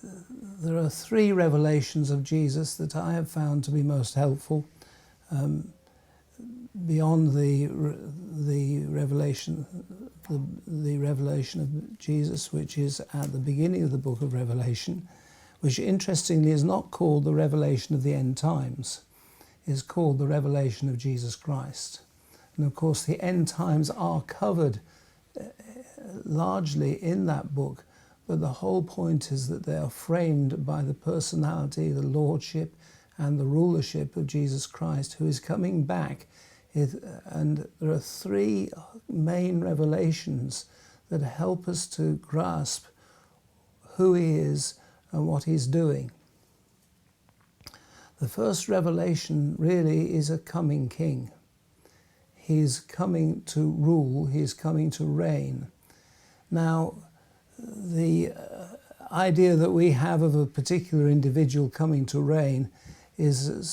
there are three revelations of Jesus that I have found to be most helpful. Beyond the revelation of Jesus, which is at the beginning of the book of Revelation, which interestingly is not called the revelation of the end times, is called the revelation of Jesus Christ. And of course the end times are covered largely in that book, but the whole point is that they are framed by the personality, the lordship and the rulership of Jesus Christ, who is coming back. And there are three main revelations that help us to grasp who he is and what he's doing. The first revelation really is a coming king. He's coming to rule, he's coming to reign. Now, the idea that we have of a particular individual coming to reign is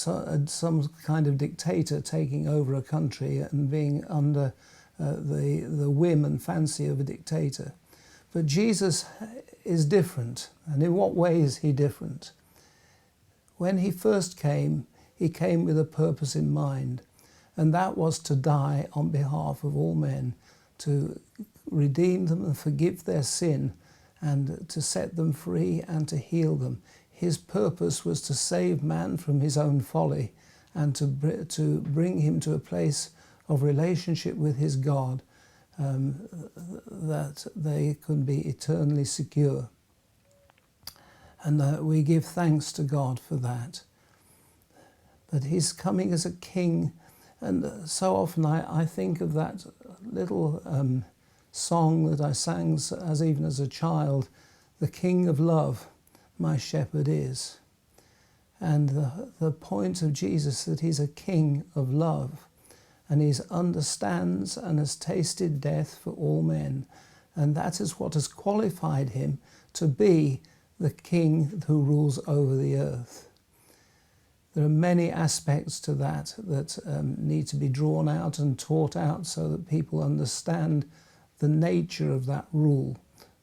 some kind of dictator taking over a country and being under the whim and fancy of a dictator. But Jesus is different. And in what way is he different? When he first came, he came with a purpose in mind, and that was to die on behalf of all men, to redeem them and forgive their sin, and to set them free and to heal them. His purpose was to save man from his own folly and to bring him to a place of relationship with his God, that they could be eternally secure. And we give thanks to God for that. But he's coming as a king, and so often I think of that little song that I sang even as a child, "The King of Love, my shepherd is." And the point of Jesus, that he's a king of love, and he understands and has tasted death for all men, and that is what has qualified him to be the king who rules over the earth. There are many aspects to that need to be drawn out and taught out so that people understand the nature of that rule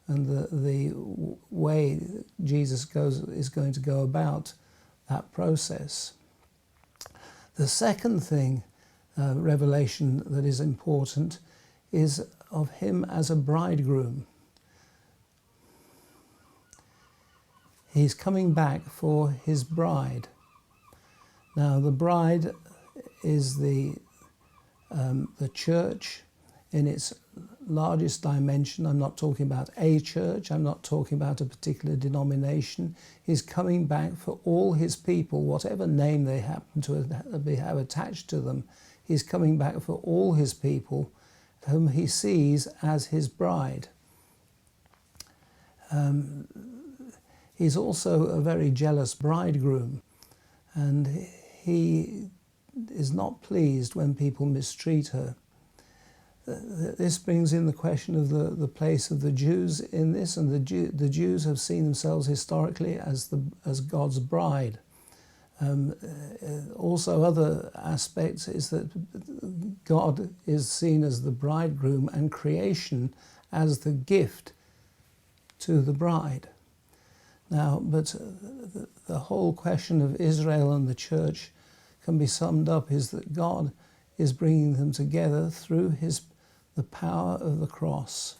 and the way Jesus is going to go about that process. The second thing, revelation that is important, is of him as a bridegroom. He's coming back for his bride. Now, the bride is the church in its largest dimension. I'm not talking about a church, I'm not talking about a particular denomination. He's coming back for all his people, whatever name they happen to have attached to them. He's coming back for all his people, whom he sees as his bride. He's also a very jealous bridegroom, and he is not pleased when people mistreat her. This brings in the question of the place of the Jews in this, and the Jews have seen themselves historically as God's bride. Also, other aspects is that God is seen as the bridegroom and creation as the gift to the bride. Now, but the whole question of Israel and the church can be summed up is that God is bringing them together through the power of the cross,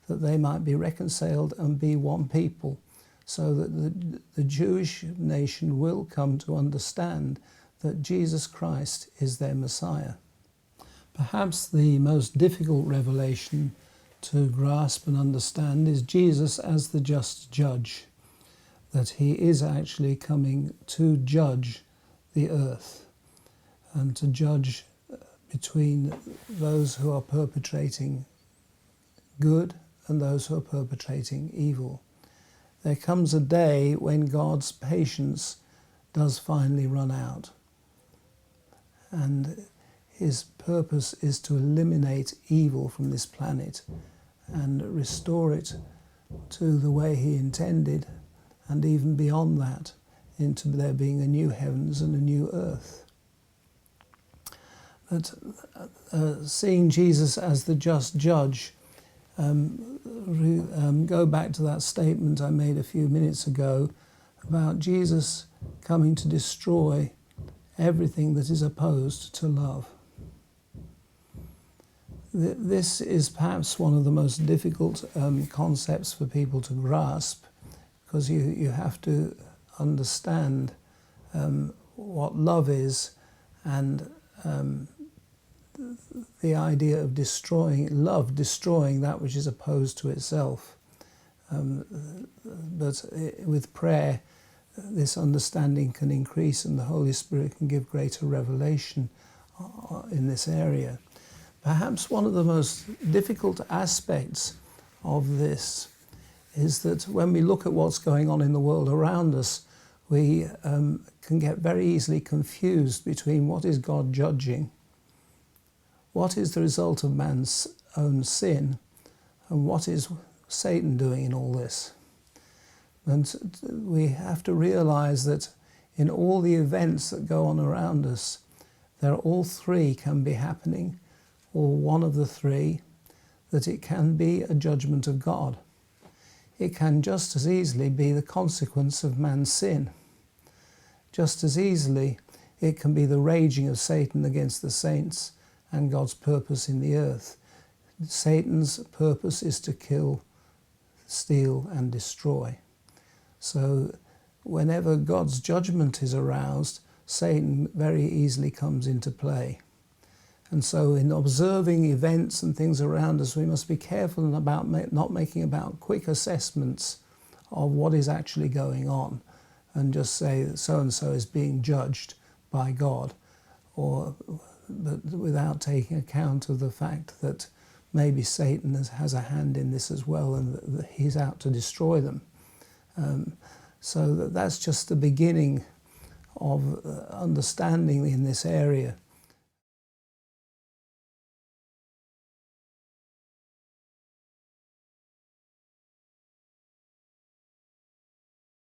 that they might be reconciled and be one people, so that the Jewish nation will come to understand that Jesus Christ is their Messiah. Perhaps the most difficult revelation to grasp and understand is Jesus as the just judge, that he is actually coming to judge the earth and to judge between those who are perpetrating good and those who are perpetrating evil. There comes a day when God's patience does finally run out, and his purpose is to eliminate evil from this planet and restore it to the way he intended, and even beyond that, into there being a new heavens and a new earth. But seeing Jesus as the just judge, go back to that statement I made a few minutes ago about Jesus coming to destroy everything that is opposed to love. This is perhaps one of the most difficult concepts for people to grasp, because you have to understand what love is, and the idea of destroying that which is opposed to itself. But with prayer, this understanding can increase, and the Holy Spirit can give greater revelation in this area. Perhaps one of the most difficult aspects of this is that when we look at what's going on in the world around us, we can get very easily confused between what is God judging, what is the result of man's own sin, and what is Satan doing in all this. And we have to realize that in all the events that go on around us, all three can be happening, or one of the three, that it can be a judgment of God. It can just as easily be the consequence of man's sin. Just as easily, it can be the raging of Satan against the saints and God's purpose in the earth. Satan's purpose is to kill, steal, and destroy. So whenever God's judgment is aroused, Satan very easily comes into play. And so in observing events and things around us, we must be careful about not making about quick assessments of what is actually going on, and just say that so-and-so is being judged by God, but without taking account of the fact that maybe Satan has a hand in this as well, and that he's out to destroy them. So that's just the beginning of understanding in this area